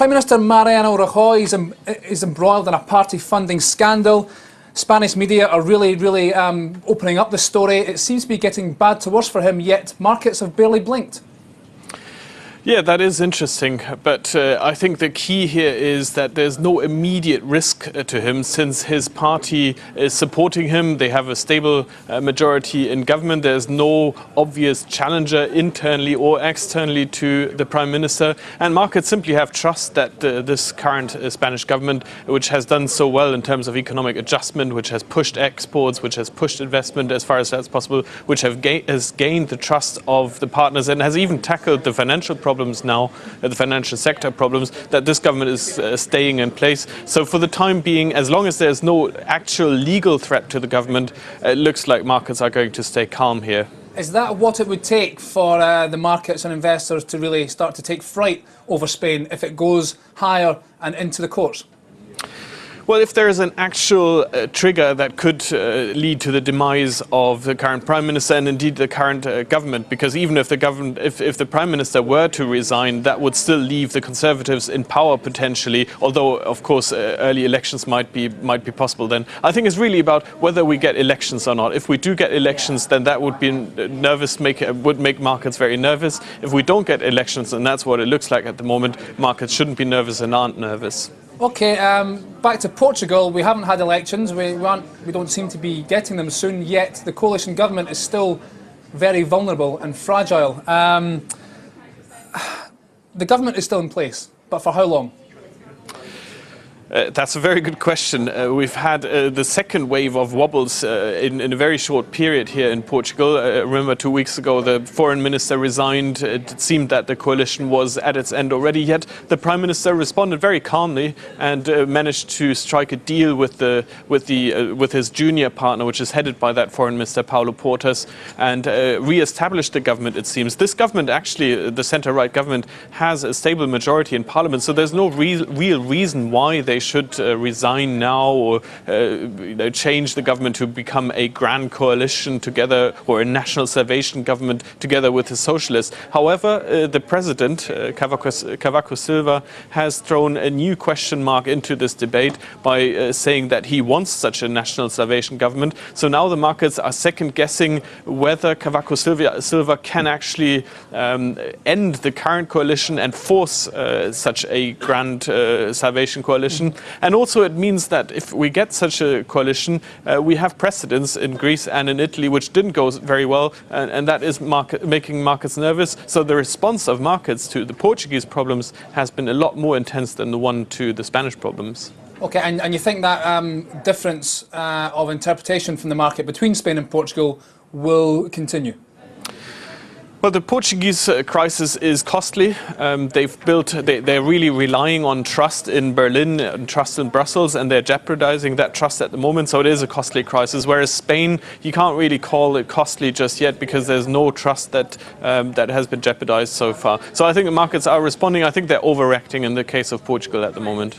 Prime Minister Mariano Rajoy is embroiled in a party funding scandal. Spanish media are really opening up the story. It seems to be getting bad to worse for him, yet markets have barely blinked. Yeah, that is interesting, but I think the key here is that there's no immediate risk to him since his party is supporting him. They have a stable majority in government. There's no obvious challenger internally or externally to the Prime Minister, and markets simply have trust that this current Spanish government, which has done so well in terms of economic adjustment, which has pushed exports, which has pushed investment as far as that's possible, which has gained the trust of the partners and has even tackled the financial problems now, the financial sector problems, that this government is staying in place. So for the time being, as long as there's no actual legal threat to the government, it looks like markets are going to stay calm here. Is that what it would take for the markets and investors to really start to take fright over Spain if it goes higher and into the courts? Well, if there is an actual trigger that could lead to the demise of the current Prime Minister and indeed the current government, because even if the Prime Minister were to resign, that would still leave the Conservatives in power potentially, although of course early elections might be possible then. I think it's really about whether we get elections or not. If we do get elections, then that would be would make markets very nervous. If we don't get elections, and that's what it looks like at the moment, markets shouldn't be nervous and aren't nervous. Okay, back to Portugal. We haven't had elections. We don't seem to be getting them soon, yet the coalition government is still very vulnerable and fragile. The government is still in place, but for how long? That's a very good question. We've had the second wave of wobbles in a very short period here in Portugal. Remember 2 weeks ago the foreign minister resigned. It seemed that the coalition was at its end already, yet the Prime Minister responded very calmly and managed to strike a deal with his junior partner, which is headed by that foreign minister Paulo Portas, and re-established the government, it seems. This government, actually, the centre-right government, has a stable majority in parliament, so there's no real reason why they should resign now or change the government to become a grand coalition together, or a national salvation government together with the socialists. However, the president, Cavaco Silva, has thrown a new question mark into this debate by saying that he wants such a national salvation government. So now the markets are second-guessing whether Cavaco Silva can actually end the current coalition and force such a grand salvation coalition. And also it means that if we get such a coalition, we have precedents in Greece and in Italy which didn't go very well, and that is making markets nervous. So the response of markets to the Portuguese problems has been a lot more intense than the one to the Spanish problems. Okay, and you think that difference of interpretation from the market between Spain and Portugal will continue? Well, the Portuguese crisis is costly. They're really relying on trust in Berlin and trust in Brussels, and they're jeopardizing that trust at the moment. So it is a costly crisis. Whereas Spain, you can't really call it costly just yet because there's no trust that has been jeopardized so far. So I think the markets are responding. I think they're overreacting in the case of Portugal at the moment.